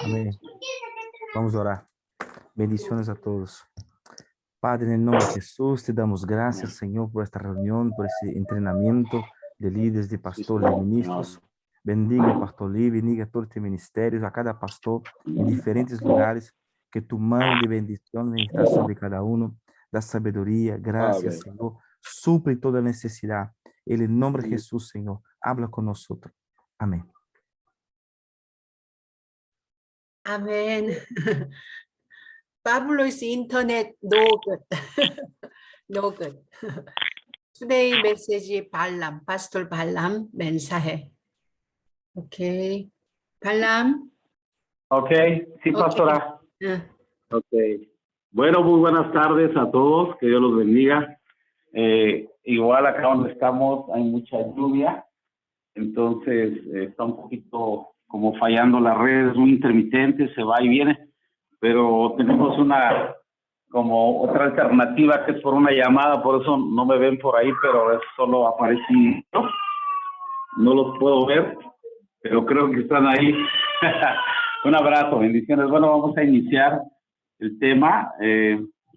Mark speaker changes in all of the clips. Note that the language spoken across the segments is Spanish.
Speaker 1: Amén. Vamos a orar. Bendiciones a todos. Padre, en el nombre de Jesús, te damos gracias, Señor, por esta reunión, por ese entrenamiento de líderes, de pastores, de ministros. Bendiga al pastor Lee, bendiga a todo este ministerio, a cada pastor en diferentes lugares, que tu mano de bendición está sobre cada uno. Da sabiduría, gracias, Señor. Suple toda necesidad. En el nombre de Jesús, Señor, habla con nosotros. Amén.
Speaker 2: Amen. Pablo's internet no good. No good. Today message Balaam, Pastor Balaam, mensaje. Okay. Balaam.
Speaker 3: Okay, sí, pastora. Okay. Bueno, muy buenas tardes a todos, que Dios los bendiga. Igual acá donde estamos hay mucha lluvia, entonces está un poquito como fallando las redes, muy intermitente, se va y viene, pero tenemos como otra alternativa que es por una llamada, por eso no me ven por ahí, pero es solo aparecí, no los puedo ver, pero creo que están ahí. Un abrazo, bendiciones. Bueno, vamos a iniciar el tema.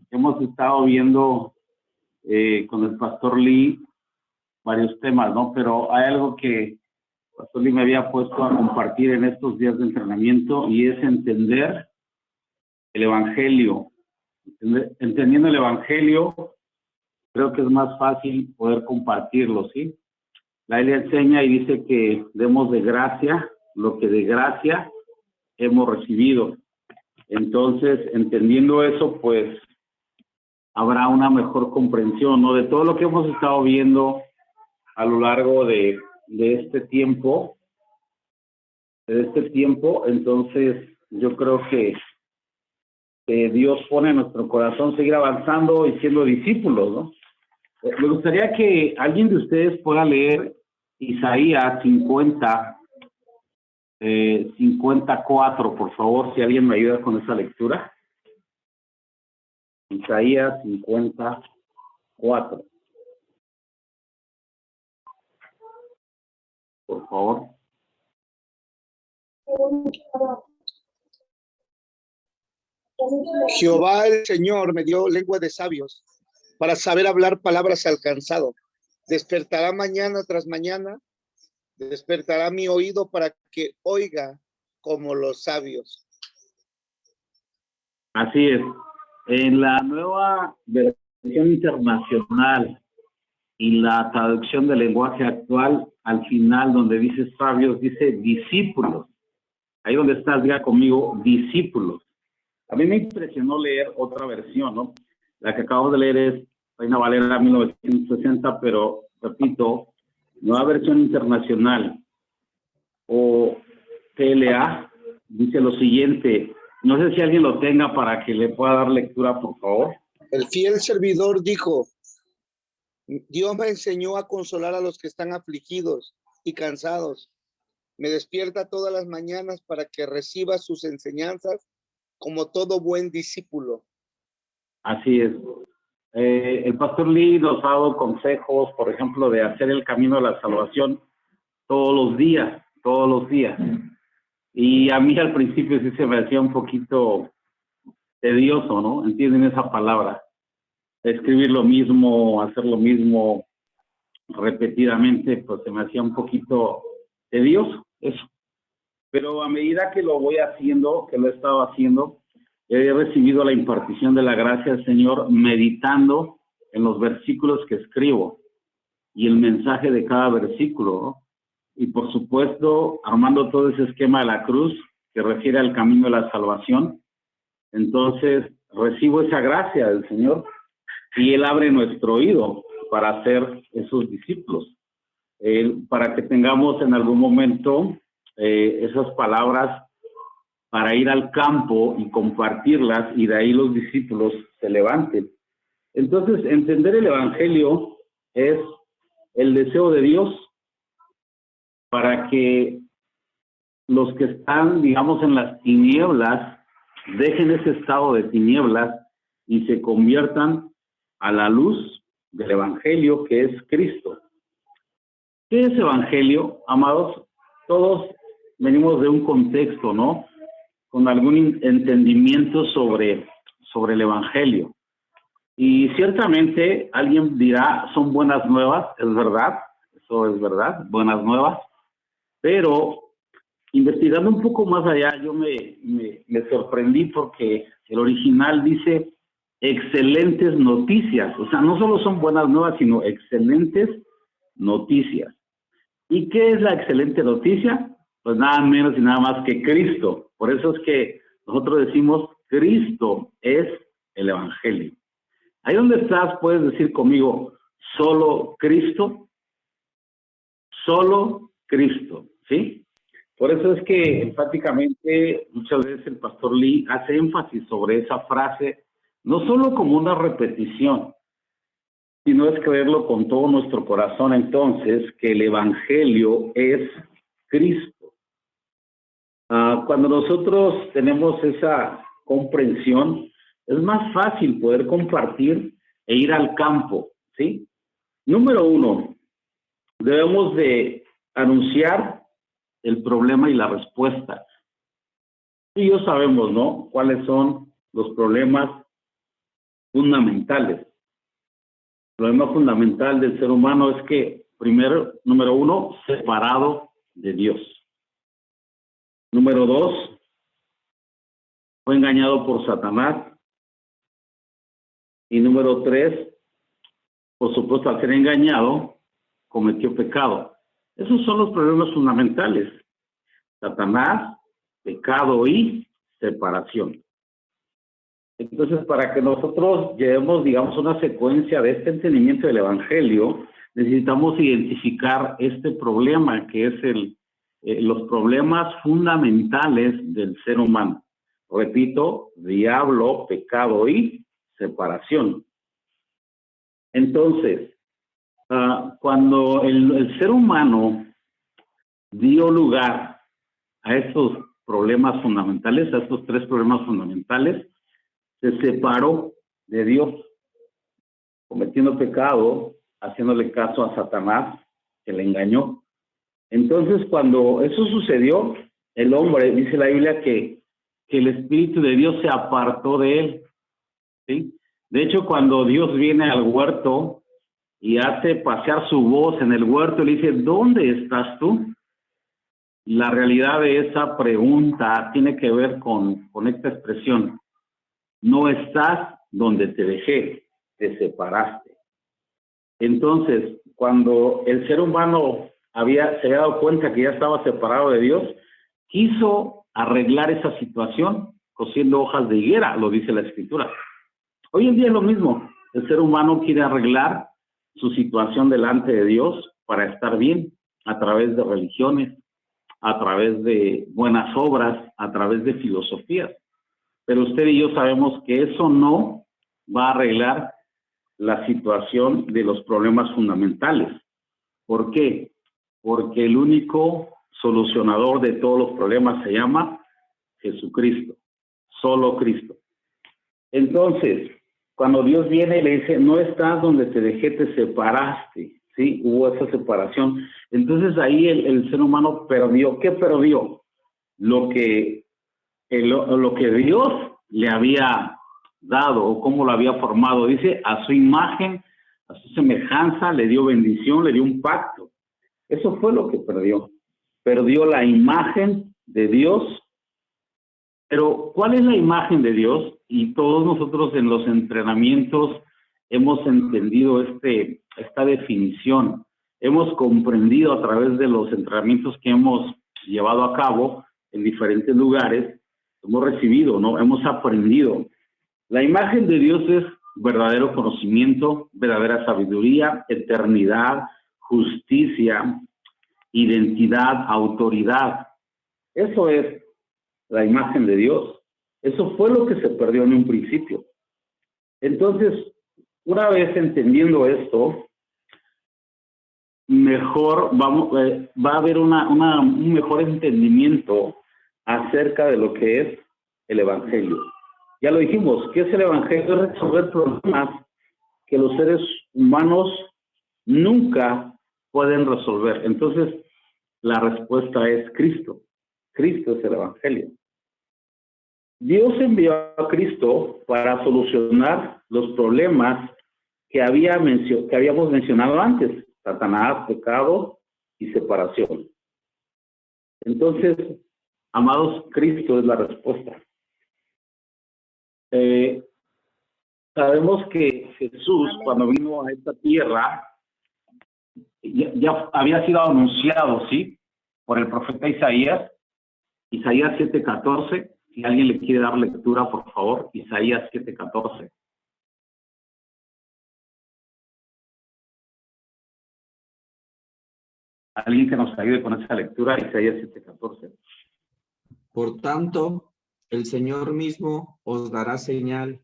Speaker 3: Hemos estado viendo con el pastor Lee varios temas, ¿no? Pero hay algo que el pastor Lee me había puesto a compartir en estos días de entrenamiento y es entender el Evangelio. Entendiendo el Evangelio, creo que es más fácil poder compartirlo, ¿sí? La Biblia enseña y dice que demos de gracia lo que de gracia hemos recibido. Entonces, entendiendo eso, pues habrá una mejor comprensión, ¿no? De todo lo que hemos estado viendo a lo largo de este tiempo. Entonces, yo creo que Dios pone en nuestro corazón seguir avanzando y siendo discípulos, ¿no? Me gustaría que alguien de ustedes pueda leer Isaías 54, por favor, si alguien me ayuda con esa lectura. Isaías 54. Por favor.
Speaker 4: Jehová el Señor me dio lengua de sabios para saber hablar palabras alcanzado. Despertará mañana tras mañana, despertará mi oído para que oiga como los sabios.
Speaker 3: Así es. En la nueva versión internacional y la traducción del lenguaje actual, al final donde dice sabios, dice discípulos. Ahí donde estás, diga conmigo, discípulos. A mí me impresionó leer otra versión, ¿no? La que acabo de leer es Reina Valera 1960, pero, repito, nueva versión internacional o TLA, dice lo siguiente. No sé si alguien lo tenga para que le pueda dar lectura, por favor.
Speaker 4: El fiel servidor dijo, Dios me enseñó a consolar a los que están afligidos y cansados. Me despierta todas las mañanas para que reciba sus enseñanzas como todo buen discípulo.
Speaker 3: Así es. El pastor Lee nos ha dado consejos, por ejemplo, de hacer el camino de la salvación todos los días. Y a mí al principio sí se me hacía un poquito tedioso, ¿no? ¿Entienden esa palabra? Escribir lo mismo, hacer lo mismo repetidamente, pues se me hacía un poquito tedioso, eso. Pero a medida que lo voy haciendo, que lo he estado haciendo, he recibido la impartición de la gracia del Señor meditando en los versículos que escribo y el mensaje de cada versículo, ¿no? Y por supuesto, armando todo ese esquema de la cruz que refiere al camino de la salvación. Entonces, recibo esa gracia del Señor y Él abre nuestro oído para ser esos discípulos, para que tengamos en algún momento esas palabras para ir al campo y compartirlas y de ahí los discípulos se levanten. Entonces, entender el Evangelio es el deseo de Dios para que los que están, digamos, en las tinieblas, dejen ese estado de tinieblas y se conviertan a la luz del Evangelio que es Cristo. ¿Qué es evangelio, amados? Todos venimos de un contexto, ¿no? Con algún entendimiento sobre el evangelio. Y ciertamente alguien dirá, son buenas nuevas, es verdad, eso es verdad, buenas nuevas, pero investigando un poco más allá, yo me sorprendí porque el original dice excelentes noticias, o sea, no solo son buenas nuevas, sino excelentes noticias. ¿Y qué es la excelente noticia? Pues nada menos y nada más que Cristo. Por eso es que nosotros decimos, Cristo es el evangelio. Ahí donde estás, puedes decir conmigo, solo Cristo, ¿sí? Por eso es que enfáticamente muchas veces el pastor Lee hace énfasis sobre esa frase, no solo como una repetición, sino es creerlo con todo nuestro corazón entonces, que el evangelio es Cristo. Cuando nosotros tenemos esa comprensión, es más fácil poder compartir e ir al campo, ¿sí? Número uno, debemos de anunciar el problema y la respuesta. Y yo sabemos, ¿no?, cuáles son los problemas fundamentales. El problema fundamental del ser humano es que, primero, número uno, separado de Dios. Número dos, fue engañado por Satanás. Y número tres, por supuesto, al ser engañado, cometió pecado. Esos son los problemas fundamentales. Satanás, pecado y separación. Entonces, para que nosotros llevemos, digamos, una secuencia de este entendimiento del evangelio, necesitamos identificar este problema, que es los problemas fundamentales del ser humano. Repito, diablo, pecado y separación. Entonces, cuando el ser humano dio lugar a estos problemas fundamentales, a estos tres problemas fundamentales, se separó de Dios, cometiendo pecado, haciéndole caso a Satanás, que le engañó. Entonces, cuando eso sucedió, el hombre, dice la Biblia, que el Espíritu de Dios se apartó de él, ¿sí? De hecho, cuando Dios viene al huerto y hace pasear su voz en el huerto, le dice, ¿dónde estás tú? La realidad de esa pregunta tiene que ver con esta expresión. No estás donde te dejé, te separaste. Entonces, cuando el ser humano se había dado cuenta que ya estaba separado de Dios, quiso arreglar esa situación cosiendo hojas de higuera, lo dice la Escritura. Hoy en día es lo mismo. El ser humano quiere arreglar su situación delante de Dios para estar bien, a través de religiones, a través de buenas obras, a través de filosofías. Pero usted y yo sabemos que eso no va a arreglar la situación de los problemas fundamentales. ¿Por qué? Porque el único solucionador de todos los problemas se llama Jesucristo, solo Cristo. Entonces, cuando Dios viene y le dice, no estás donde te dejé, te separaste, ¿sí? Hubo esa separación. Entonces ahí el ser humano perdió. ¿Qué perdió? Lo que Dios le había dado o cómo lo había formado. Dice, a su imagen, a su semejanza, le dio bendición, le dio un pacto. Eso fue lo que perdió. Perdió la imagen de Dios. Pero, ¿cuál es la imagen de Dios? Y todos nosotros en los entrenamientos hemos entendido esta definición. Hemos comprendido a través de los entrenamientos que hemos llevado a cabo en diferentes lugares, hemos recibido, ¿no? Hemos aprendido. La imagen de Dios es verdadero conocimiento, verdadera sabiduría, eternidad, justicia, identidad, autoridad. Eso es la imagen de Dios. Eso fue lo que se perdió en un principio. Entonces, una vez entendiendo esto, mejor va a haber un mejor entendimiento acerca de lo que es el evangelio. Ya lo dijimos, ¿qué es el evangelio? Es resolver problemas que los seres humanos nunca pueden resolver. Entonces, la respuesta es Cristo. Cristo es el Evangelio. Dios envió a Cristo para solucionar los problemas que habíamos mencionado antes: Satanás, pecado y separación. Entonces, amados, Cristo es la respuesta. Sabemos que Jesús, cuando vino a esta tierra, ya había sido anunciado, ¿sí?, por el profeta Isaías 7:14. Si alguien le quiere dar lectura, por favor, Isaías 7:14. Alguien que nos ayude con esa lectura, Isaías 7:14.
Speaker 5: Por tanto, el Señor mismo os dará señal.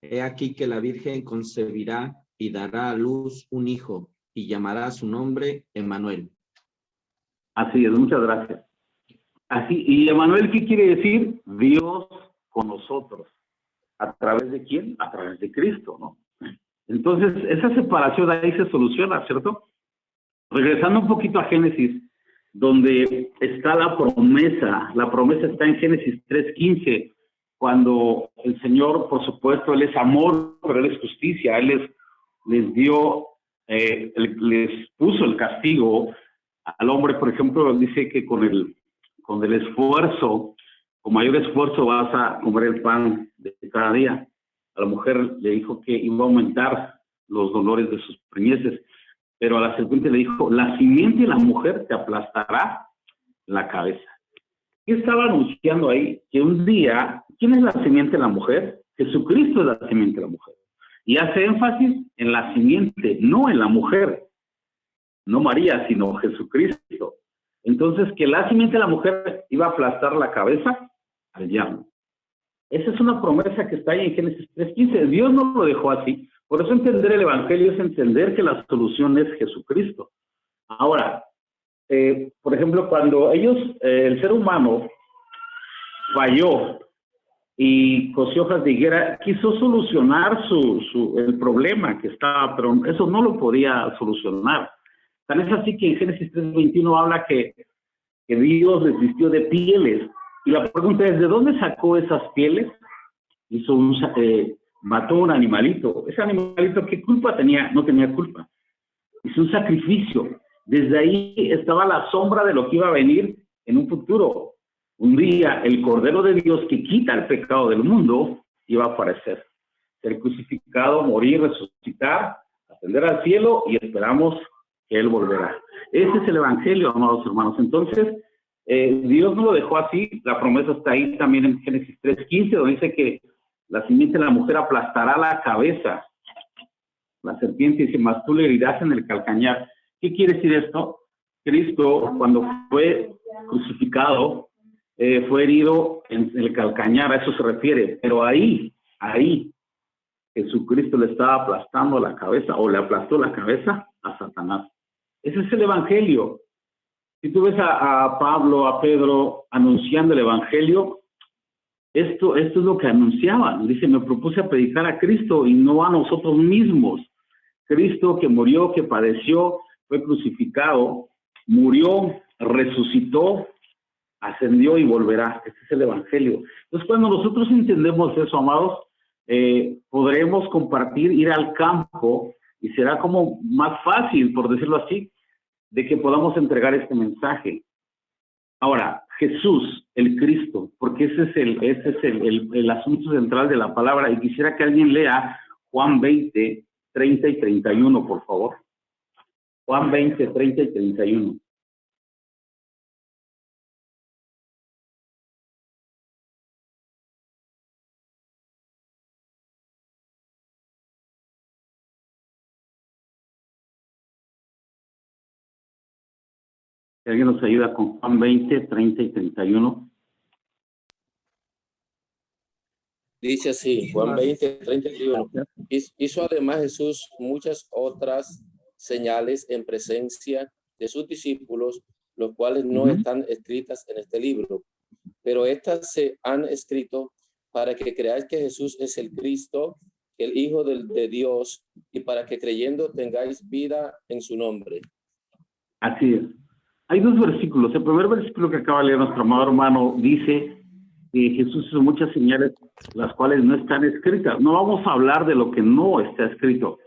Speaker 5: He aquí que la Virgen concebirá y dará a luz un hijo, y llamará su nombre Emmanuel.
Speaker 3: Así es, muchas gracias. Así, y Emmanuel, ¿qué quiere decir? Dios con nosotros. ¿A través de quién? A través de Cristo, ¿no? Entonces, esa separación ahí se soluciona, ¿cierto? Regresando un poquito a Génesis, donde está la promesa está en Génesis 3:15, cuando el Señor, por supuesto, Él es amor, pero Él es justicia. Él les dio, les puso el castigo al hombre. Por ejemplo, dice que con el esfuerzo, con mayor esfuerzo vas a comer el pan de cada día. A la mujer le dijo que iba a aumentar los dolores de sus preñeces, pero a la serpiente le dijo: la simiente de la mujer te aplastará la cabeza. ¿Qué estaba anunciando ahí? Que un día, ¿quién es la simiente de la mujer? Jesucristo es la simiente de la mujer. Y hace énfasis en la simiente, no en la mujer, no María, sino Jesucristo. Entonces, que la simiente de la mujer iba a aplastar la cabeza al diablo. Esa es una promesa que está ahí en Génesis 3:15. Dios no lo dejó así. Por eso entender el Evangelio es entender que la solución es Jesucristo. Ahora, por ejemplo, cuando el ser humano falló y cosió hojas de higuera, quiso solucionar el problema que estaba, pero eso no lo podía solucionar. Tan es así que en Génesis 3:21 habla que Dios les vistió de pieles. Y la pregunta es: ¿de dónde sacó esas pieles? Mató un animalito. Ese animalito, ¿qué culpa tenía? No tenía culpa. Hizo un sacrificio. Desde ahí estaba la sombra de lo que iba a venir en un futuro. Un día el Cordero de Dios, que quita el pecado del mundo, iba a aparecer, ser crucificado, morir, resucitar, ascender al cielo, y esperamos que Él volverá. Ese es el Evangelio, amados hermanos. Entonces, Dios no lo dejó así. La promesa está ahí también en Génesis 3:15, donde dice que la simiente de la mujer aplastará la cabeza. La serpiente dice: mas tú le herirás en el calcañar. ¿Qué quiere decir esto? Cristo, cuando fue crucificado, fue herido en el calcañar, a eso se refiere. Pero ahí, Jesucristo le estaba aplastando la cabeza, o le aplastó la cabeza a Satanás. Ese es el Evangelio. Si tú ves a Pablo, a Pedro anunciando el Evangelio, esto es lo que anunciaban. Dice: me propuse a predicar a Cristo y no a nosotros mismos. Cristo que murió, que padeció, fue crucificado, murió, resucitó, ascendió y volverá. Este es el Evangelio. Entonces, cuando nosotros entendemos eso, amados, podremos compartir, ir al campo, y será como más fácil, por decirlo así, de que podamos entregar este mensaje. Ahora, Jesús, el Cristo, porque ese es el asunto central de la palabra, y quisiera que alguien lea Juan 20, 30 y 31, por favor. Juan 20, 30 y 31. Si alguien nos ayuda con Juan 20, 30 y 31.
Speaker 6: Dice así, Juan 20, 30 y 31. Hizo además Jesús muchas otras señales en presencia de sus discípulos, los cuales no están escritas en este libro, pero estas se han escrito para que creáis que Jesús es el Cristo, el Hijo de Dios, y para que creyendo tengáis vida en su nombre.
Speaker 3: Así es. Hay dos versículos. El primer versículo que acaba de leer nuestro amado hermano dice que Jesús hizo muchas señales, las cuales no están escritas. No vamos a hablar de lo que no está escrito,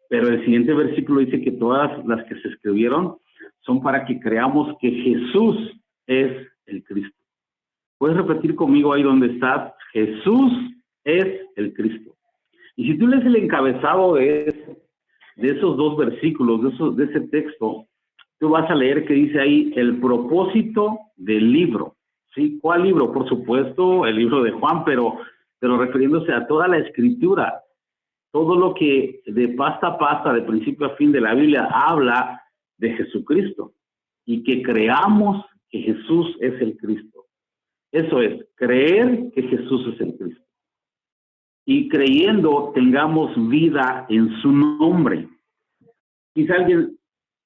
Speaker 3: pero el siguiente versículo dice que todas las que se escribieron son para que creamos que Jesús es el Cristo. ¿Puedes repetir conmigo ahí donde estás? Jesús es el Cristo. Y si tú lees el encabezado de esos dos versículos, de ese texto, tú vas a leer que dice ahí el propósito del libro. ¿Sí? ¿Cuál libro? Por supuesto, el libro de Juan, pero refiriéndose a toda la escritura. Todo lo que de pasta a pasta, de principio a fin de la Biblia, habla de Jesucristo. Y que creamos que Jesús es el Cristo. Eso es, creer que Jesús es el Cristo. Y creyendo tengamos vida en su nombre. Quizá alguien,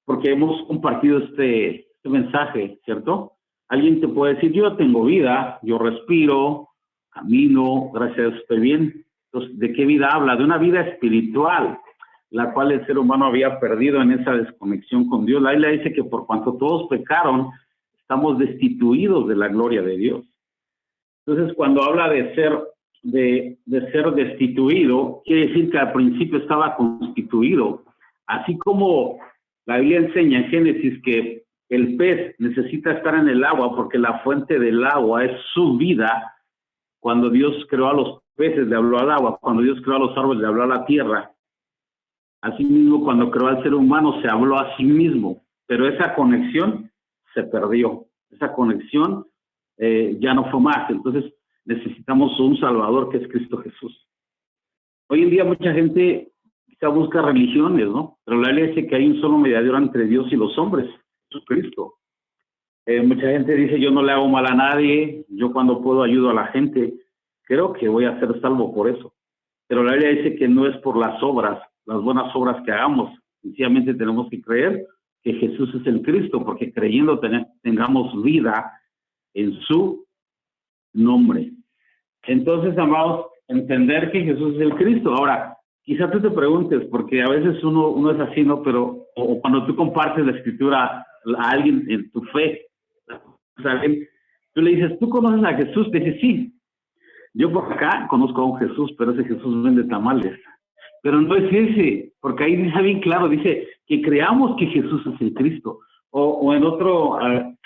Speaker 3: porque hemos compartido este mensaje, ¿cierto? Alguien te puede decir, yo tengo vida, yo respiro, camino, gracias a Dios estoy bien. Entonces, ¿de qué vida habla? De una vida espiritual, la cual el ser humano había perdido en esa desconexión con Dios. La Biblia dice que por cuanto todos pecaron, estamos destituidos de la gloria de Dios. Entonces, cuando habla de ser destituido, quiere decir que al principio estaba constituido. Así como la Biblia enseña en Génesis que el pez necesita estar en el agua porque la fuente del agua es su vida. Cuando Dios creó a los peces, le habló al agua. Cuando Dios creó a los árboles, le habló a la tierra. Asimismo, cuando creó al ser humano, se habló a sí mismo. Pero esa conexión se perdió. Esa conexión ya no fue más. Entonces, necesitamos un Salvador que es Cristo Jesús. Hoy en día mucha gente quizá busca religiones, ¿no? Pero la Biblia dice que hay un solo mediador entre Dios y los hombres, Jesucristo. Mucha gente dice, yo no le hago mal a nadie, yo cuando puedo ayudo a la gente, creo que voy a ser salvo por eso. Pero la Biblia dice que no es por las obras, las buenas obras que hagamos, sencillamente tenemos que creer que Jesús es el Cristo, porque creyendo tengamos vida en su nombre. Entonces, amados, entender que Jesús es el Cristo. Ahora, quizá tú te preguntes, porque a veces uno es así, ¿no? Pero, o cuando tú compartes la escritura a alguien en tu fe, ¿saben? Tú le dices, ¿tú conoces a Jesús? Te dice, sí. Yo por acá conozco a un Jesús, pero ese Jesús vende tamales. Pero no es ese, porque ahí dice bien claro, dice que creamos que Jesús es el Cristo. O en otro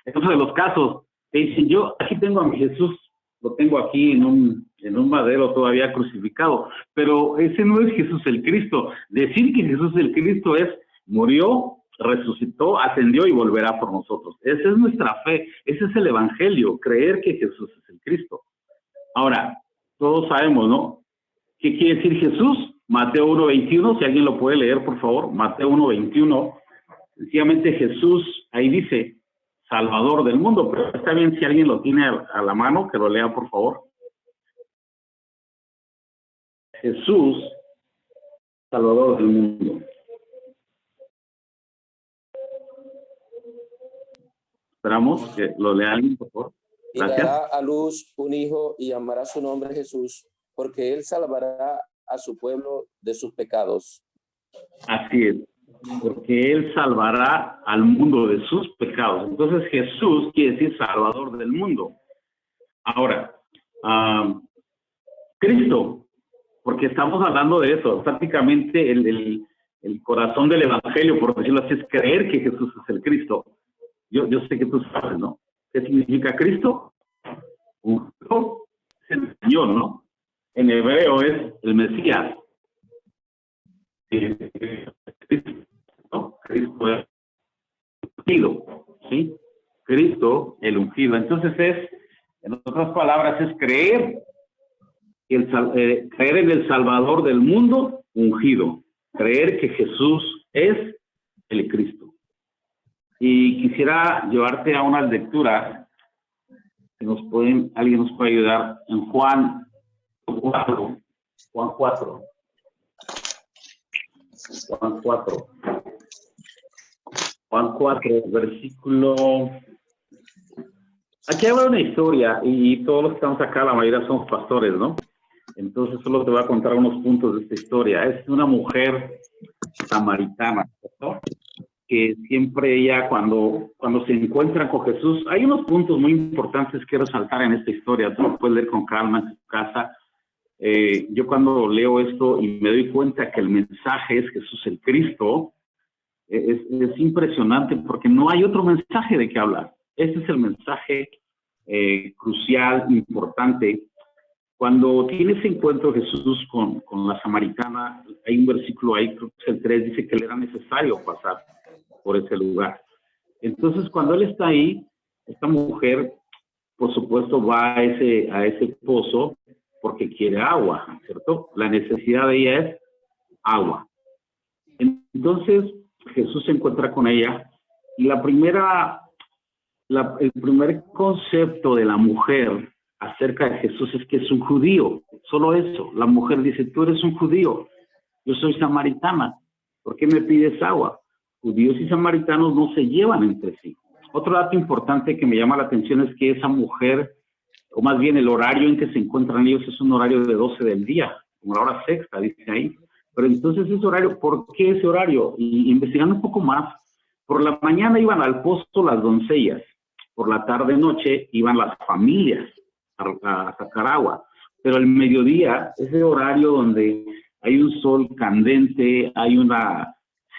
Speaker 3: de los casos, te dicen, yo aquí tengo a mi Jesús, lo tengo aquí en un madero todavía crucificado, pero ese no es Jesús el Cristo. Decir que Jesús el Cristo es, murió, resucitó, ascendió y volverá por nosotros. Esa es nuestra fe, ese es el evangelio, creer que Jesús es el Cristo. Ahora, todos sabemos, ¿no? ¿Qué quiere decir Jesús? Mateo 1:21, si alguien lo puede leer, por favor, Mateo 1:21. Sencillamente Jesús, ahí dice, Salvador del mundo, pero está bien si alguien lo tiene a la mano, que lo lea, por favor. Jesús, Salvador del mundo. Esperamos que lo lea alguien, por favor. Gracias.
Speaker 6: Y dará a luz un hijo y llamará su nombre Jesús, porque él salvará a su pueblo de sus pecados.
Speaker 3: Así es, porque él salvará al mundo de sus pecados. Entonces Jesús quiere decir Salvador del mundo. Ahora, Cristo, porque estamos hablando de eso, prácticamente el corazón del evangelio, por decirlo así, es creer que Jesús es el Cristo. Yo sé que tú sabes, ¿no? ¿Qué significa Cristo? Es el Señor, ¿no? En hebreo es el Mesías. ¿No? Cristo es el ungido, ¿sí? Cristo el ungido. Entonces en otras palabras, es creer en el Salvador del mundo ungido. Creer que Jesús es el Cristo. Y quisiera llevarte a una lectura que alguien nos puede ayudar en Juan 4. Juan 4. Juan 4. Juan 4, versículo... Aquí habla una historia y todos los que estamos acá, la mayoría somos pastores, ¿no? Entonces solo te voy a contar unos puntos de esta historia. Es una mujer samaritana, ¿cierto? que siempre ella cuando se encuentra con Jesús, hay unos puntos muy importantes que resaltar en esta historia. Tú lo puedes leer con calma en tu casa. Yo cuando leo esto y me doy cuenta que el mensaje es Jesús el Cristo, es impresionante porque no hay otro mensaje de qué hablar. Ese es el mensaje crucial, importante. Cuando tiene ese encuentro Jesús con la samaritana, hay un versículo ahí, creo que es el 3, dice que le era necesario pasar por ese lugar. Entonces, cuando él está ahí, esta mujer, por supuesto, va a ese pozo porque quiere agua, ¿cierto? La necesidad de ella es agua. Entonces, Jesús se encuentra con ella y el primer concepto de la mujer acerca de Jesús es que es un judío, solo eso. La mujer dice, tú eres un judío, yo soy samaritana, ¿por qué me pides agua? Judíos y samaritanos no se llevan entre sí. Otro dato importante que me llama la atención es que esa mujer, o más bien el horario en que se encuentran ellos es un horario de 12 del día, como la hora sexta, dice ahí. Pero entonces ese horario, ¿por qué ese horario? Y investigando un poco más, por la mañana iban al pozo las doncellas, por la tarde-noche iban las familias a sacar agua, pero el mediodía, ese horario donde hay un sol candente,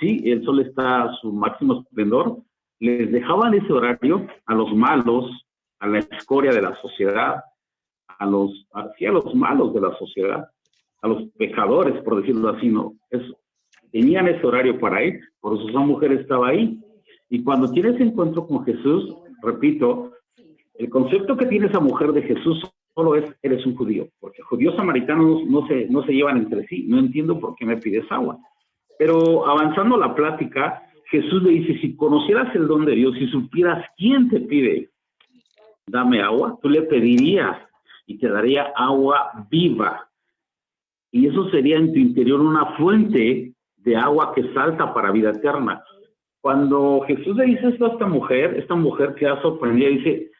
Speaker 3: sí, el sol está a su máximo esplendor, les dejaban ese horario a los malos, a la escoria de la sociedad, a los malos de la sociedad, a los pecadores, por decirlo así, ¿no? Tenían ese horario para ir, por eso esa mujer estaba ahí. Y cuando tiene ese encuentro con Jesús, repito, el concepto que tiene esa mujer de Jesús solo es, eres un judío, porque judíos samaritanos no se llevan entre sí, no entiendo por qué me pides agua. Pero avanzando la plática, Jesús le dice, si conocieras el don de Dios, si supieras quién te pide, dame agua, tú le pedirías y te daría agua viva. Y eso sería en tu interior una fuente de agua que salta para vida eterna. Cuando Jesús le dice esto a esta mujer queda sorprendida y dice,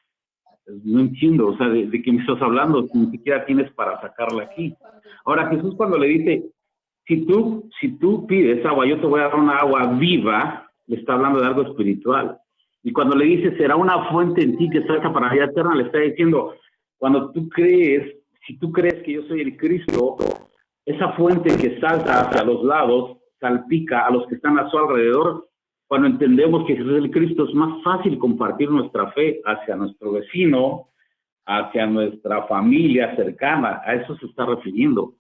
Speaker 3: no entiendo, o sea, ¿de qué me estás hablando? Ni siquiera tienes para sacarla aquí. Ahora Jesús cuando le dice, si tú pides agua, yo te voy a dar una agua viva, le está hablando de algo espiritual. Y cuando le dice, será una fuente en ti que salta para vida eterna, le está diciendo, si tú crees que yo soy el Cristo, esa fuente que salta hacia los lados, salpica a los que están a su alrededor. Cuando entendemos que Jesús es el Cristo, es más fácil compartir nuestra fe hacia nuestro vecino, hacia nuestra familia cercana. A eso se está refiriendo.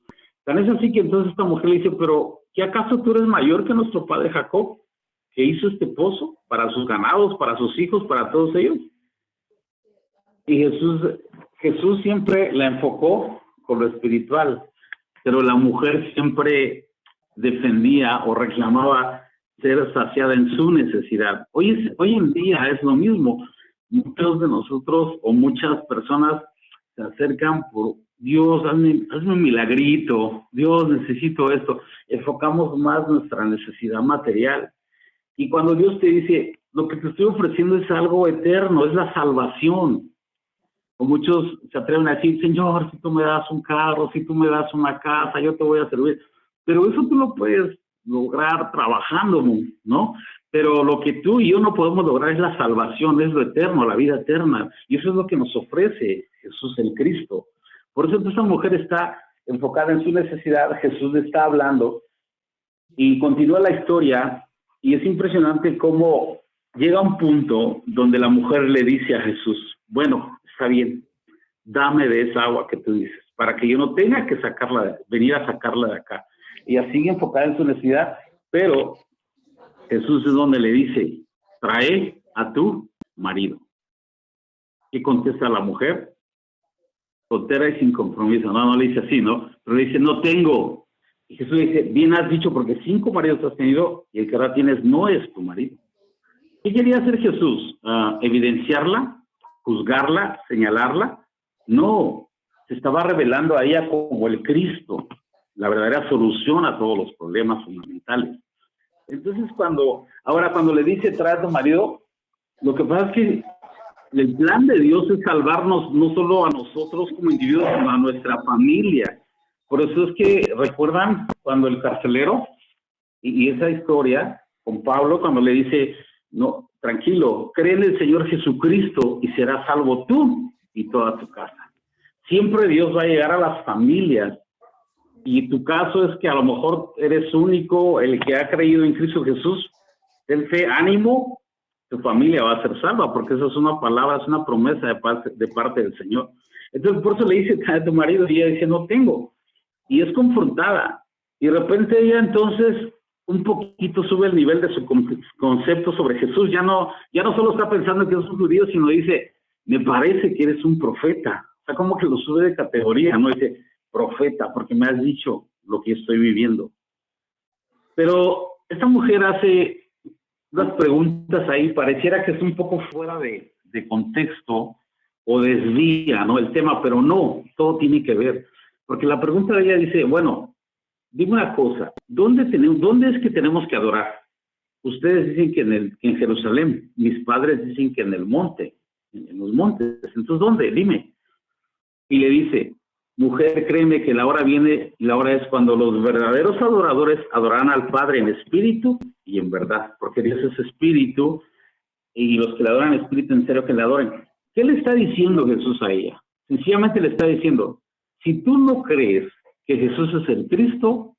Speaker 3: Tan es así que entonces esta mujer le dice, pero ¿qué acaso tú eres mayor que nuestro padre Jacob, que hizo este pozo para sus ganados, para sus hijos, para todos ellos? Y Jesús siempre la enfocó con lo espiritual, pero la mujer siempre defendía o reclamaba ser saciada en su necesidad. Hoy en día es lo mismo. Muchos de nosotros o muchas personas se acercan por Dios, hazme un milagrito, Dios, necesito esto. Enfocamos más nuestra necesidad material. Y cuando Dios te dice, lo que te estoy ofreciendo es algo eterno, es la salvación. O muchos se atreven a decir, Señor, si tú me das un carro, si tú me das una casa, yo te voy a servir. Pero eso tú lo puedes lograr trabajando, ¿no? Pero lo que tú y yo no podemos lograr es la salvación, es lo eterno, la vida eterna. Y eso es lo que nos ofrece Jesús el Cristo. Por eso esta mujer está enfocada en su necesidad, Jesús le está hablando y continúa la historia y es impresionante cómo llega un punto donde la mujer le dice a Jesús, bueno, está bien, dame de esa agua que tú dices, para que yo no tenga que venir a sacarla de acá. Ella sigue enfocada en su necesidad, pero Jesús es donde le dice, trae a tu marido. ¿Qué contesta la mujer? Soltera y sin compromiso. No le dice así, ¿no? Pero le dice, no tengo. Y Jesús le dice, bien has dicho, porque 5 maridos has tenido y el que ahora tienes no es tu marido. ¿Qué quería hacer Jesús? ¿Evidenciarla? ¿Juzgarla? ¿Señalarla? No, se estaba revelando a ella como el Cristo, la verdadera solución a todos los problemas fundamentales. Entonces, cuando le dice, trae a tu marido, lo que pasa es que el plan de Dios es salvarnos no solo a nosotros como individuos, sino a nuestra familia. Por eso es que, ¿recuerdan cuando el carcelero, y esa historia, con Pablo cuando le dice, no, tranquilo, cree en el Señor Jesucristo y serás salvo tú y toda tu casa. Siempre Dios va a llegar a las familias. Y tu caso es que a lo mejor eres único, el que ha creído en Cristo Jesús. Ten fe, ánimo, tu familia va a ser salva, porque eso es una palabra, es una promesa de parte del Señor. Entonces, por eso le dice a tu marido, y ella dice, no tengo. Y es confrontada. Y de repente ella entonces un poquito sube el nivel de su concepto sobre Jesús. Ya no solo está pensando que es un judío, sino dice, me parece que eres un profeta. O sea, como que lo sube de categoría, ¿no? Dice, profeta, porque me has dicho lo que estoy viviendo. Pero esta mujer hace unas preguntas ahí, pareciera que es un poco fuera de contexto o desvía, ¿no?, el tema, pero no, todo tiene que ver. Porque la pregunta de ella dice, bueno, dime una cosa, ¿dónde es que tenemos que adorar? Ustedes dicen que en Jerusalén, mis padres dicen que en el monte, en los montes. Entonces, ¿dónde? Dime. Y le dice, mujer, créeme que la hora viene y la hora es cuando los verdaderos adoradores adorarán al Padre en espíritu y en verdad, porque Dios es espíritu y los que le adoran en espíritu en serio que le adoren. ¿Qué le está diciendo Jesús a ella? Sencillamente le está diciendo, si tú no crees que Jesús es el Cristo,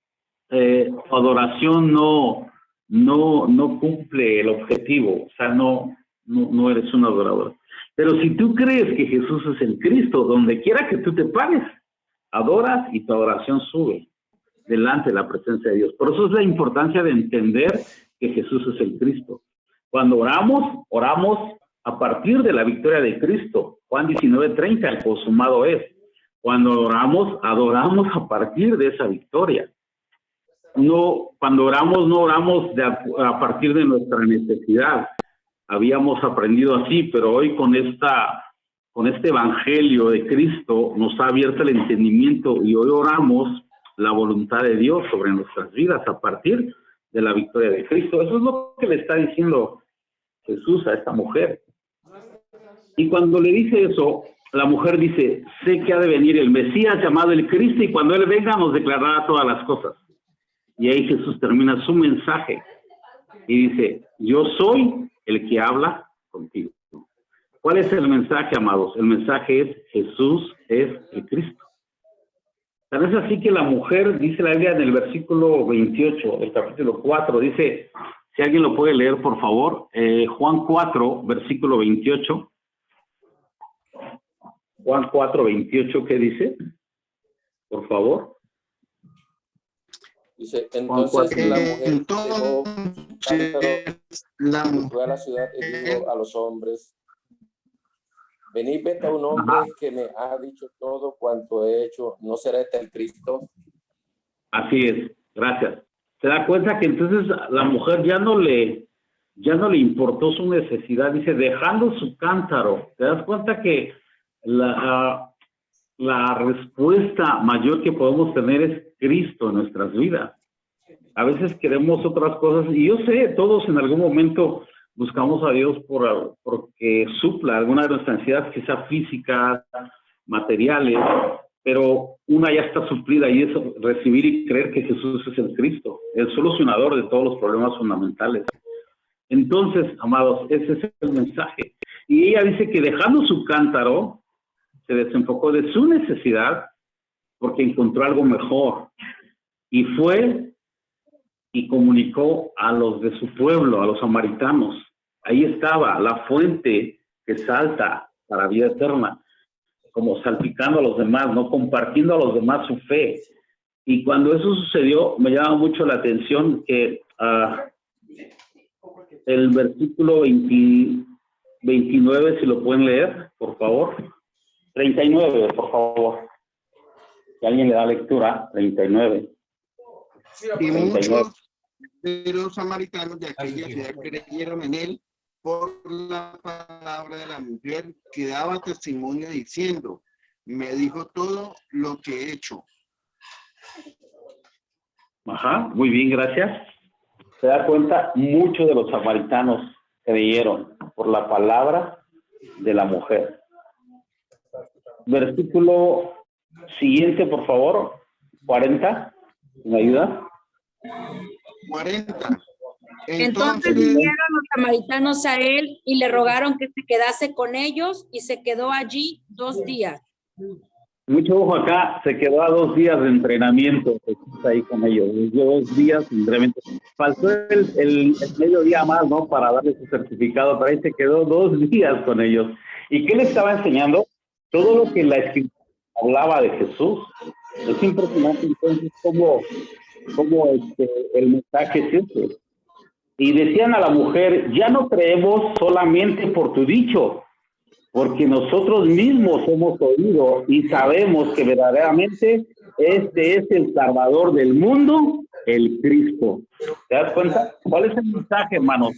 Speaker 3: tu adoración no cumple el objetivo, o sea, no eres un adorador. Pero si tú crees que Jesús es el Cristo, donde quiera que tú te pares, adoras y tu adoración sube delante de la presencia de Dios. Por eso es la importancia de entender que Jesús es el Cristo. Cuando oramos a partir de la victoria de Cristo. Juan 19:30, el consumado es. Cuando adoramos a partir de esa victoria. Cuando oramos, no oramos a partir de nuestra necesidad. Habíamos aprendido así, pero hoy con este evangelio de Cristo nos ha abierto el entendimiento y hoy oramos la voluntad de Dios sobre nuestras vidas a partir de la victoria de Cristo. Eso es lo que le está diciendo Jesús a esta mujer. Y cuando le dice eso, la mujer dice, sé que ha de venir el Mesías llamado el Cristo y cuando Él venga nos declarará todas las cosas. Y ahí Jesús termina su mensaje y dice, yo soy el que habla contigo. ¿Cuál es el mensaje, amados? El mensaje es, Jesús es el Cristo. Tan es así que la mujer, dice la Biblia en el versículo 28 del capítulo 4, dice, si alguien lo puede leer, por favor, Juan 4, versículo 28. Juan 4, 28, ¿qué dice? Por favor.
Speaker 6: Dice, entonces la mujer fue a la ciudad y dijo a los hombres, venid, vete a un hombre que me ha dicho todo cuanto he hecho, ¿no será este el Cristo?
Speaker 3: Así es, gracias. Se da cuenta que entonces la mujer ya no le importó su necesidad, dice, dejando su cántaro. ¿Te das cuenta que la respuesta mayor que podemos tener es Cristo en nuestras vidas? A veces queremos otras cosas, y yo sé, todos en algún momento buscamos a Dios porque supla alguna de nuestras necesidades, quizás físicas, materiales, pero una ya está suplida y es recibir y creer que Jesús es el Cristo, el solucionador de todos los problemas fundamentales. Entonces, amados, ese es el mensaje. Y ella dice que dejando su cántaro, se desenfocó de su necesidad porque encontró algo mejor. Y fue y comunicó a los de su pueblo, a los samaritanos. Ahí estaba la fuente que salta para vida eterna, como salpicando a los demás, no compartiendo a los demás su fe. Y cuando eso sucedió, me llama mucho la atención que el versículo 29, si lo pueden leer, por favor. 39, por favor. Si alguien le da lectura, 39.
Speaker 7: Y muchos de los samaritanos de aquella ciudad creyeron en él por la palabra de la mujer que daba testimonio diciendo, me dijo todo lo que he hecho.
Speaker 3: Ajá, muy bien, gracias. Se da cuenta, muchos de los samaritanos creyeron por la palabra de la mujer. Versículo siguiente, por favor, 40, ¿me ayuda?
Speaker 7: 40.
Speaker 8: Entonces vinieron los samaritanos a él y le rogaron que se quedase con ellos y se quedó allí 2 días.
Speaker 3: Mucho ojo acá, se quedó a 2 días de entrenamiento, Jesús ahí con ellos, 2 días de entrenamiento. Faltó el mediodía más, ¿no? Para darle su certificado, pero ahí se quedó 2 días con ellos. ¿Y qué le estaba enseñando? Todo lo que la escritura hablaba de Jesús. Es impresionante entonces cómo el mensaje es este. Y decían a la mujer, ya no creemos solamente por tu dicho, porque nosotros mismos hemos oído y sabemos que verdaderamente este es el Salvador del mundo, el Cristo. ¿Te das cuenta? ¿Cuál es el mensaje, hermanos?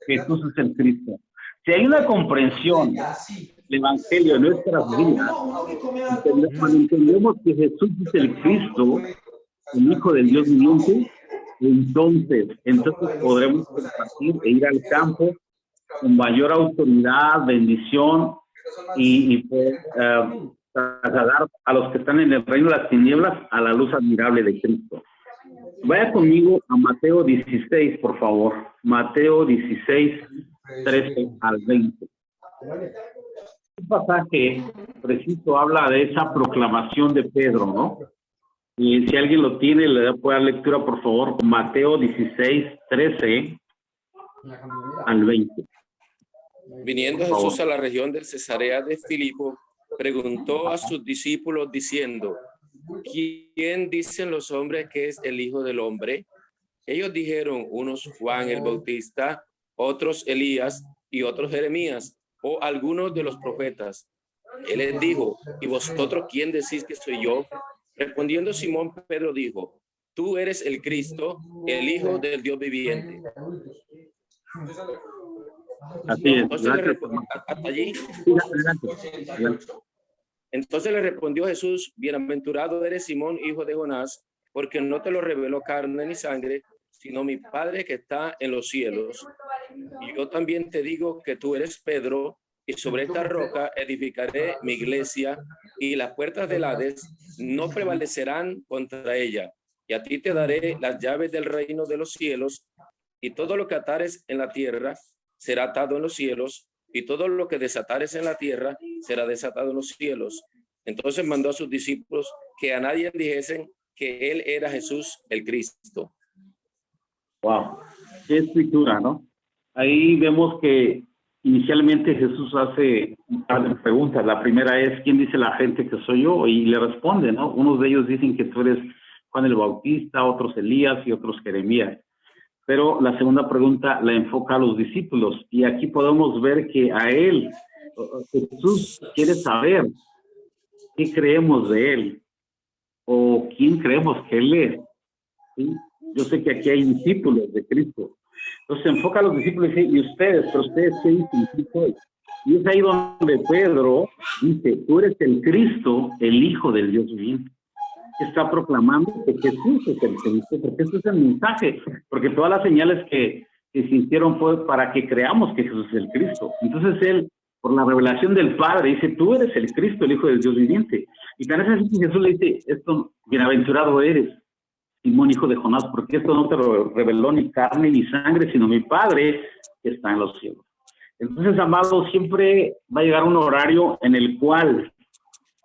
Speaker 3: Jesús es el Cristo. Si hay una comprensión del Evangelio en nuestras vidas, cuando entendemos que Jesús es el Cristo, el Hijo del Dios viviente, entonces podremos compartir e ir al campo con mayor autoridad, bendición y trasladar a los que están en el reino de las tinieblas a la luz admirable de Cristo. Vaya conmigo a Mateo 16, por favor. Mateo 16, 13 al 20. Un pasaje preciso habla de esa proclamación de Pedro, ¿no? Y si alguien lo tiene, le puede dar lectura, por favor. Mateo 16, 13 al 20.
Speaker 6: Viniendo Jesús a la región de Cesarea de Filipo, preguntó a sus discípulos diciendo, ¿quién dicen los hombres que es el Hijo del Hombre? Ellos dijeron, unos Juan el Bautista, otros Elías y otros Jeremías, o algunos de los profetas. Él les dijo, ¿y vosotros quién decís que soy yo? Respondiendo Simón Pedro dijo, tú eres el Cristo, el Hijo del Dios viviente.
Speaker 3: Así es.
Speaker 6: Entonces le respondió Jesús, bienaventurado eres Simón, hijo de Jonás, porque no te lo reveló carne ni sangre, sino mi Padre que está en los cielos. Y yo también te digo que tú eres Pedro, y sobre esta roca edificaré mi iglesia, y las puertas del Hades no prevalecerán contra ella. Y a ti te daré las llaves del reino de los cielos, y todo lo que atares en la tierra será atado en los cielos, y todo lo que desatares en la tierra será desatado en los cielos. Entonces mandó a sus discípulos que a nadie dijesen que él era Jesús el Cristo.
Speaker 3: Wow, qué escritura, ¿no? Ahí vemos que inicialmente Jesús hace un par de preguntas. La primera es, ¿quién dice la gente que soy yo? Y le responde, ¿no? Unos de ellos dicen que tú eres Juan el Bautista, otros Elías y otros Jeremías. Pero la segunda pregunta la enfoca a los discípulos. Y aquí podemos ver que a él, Jesús quiere saber qué creemos de él o quién creemos que él es. ¿Sí? Yo sé que aquí hay discípulos de Cristo. Entonces se enfoca a los discípulos y dice, ¿y ustedes? ¿Pero ustedes qué dicen? ¿Quién soy? Y es ahí donde Pedro dice, tú eres el Cristo, el Hijo del Dios viviente. Está proclamando que Jesús es el Cristo, porque este es el mensaje, porque todas las señales que se hicieron fue para que creamos que Jesús es el Cristo. Entonces él, por la revelación del Padre, dice, tú eres el Cristo, el Hijo del Dios viviente. Y tan es así que Jesús le dice, esto, bienaventurado eres, Simón, hijo de Jonás, porque esto no te lo reveló ni carne ni sangre, sino mi Padre que está en los cielos. Entonces, amado, siempre va a llegar un horario en el cual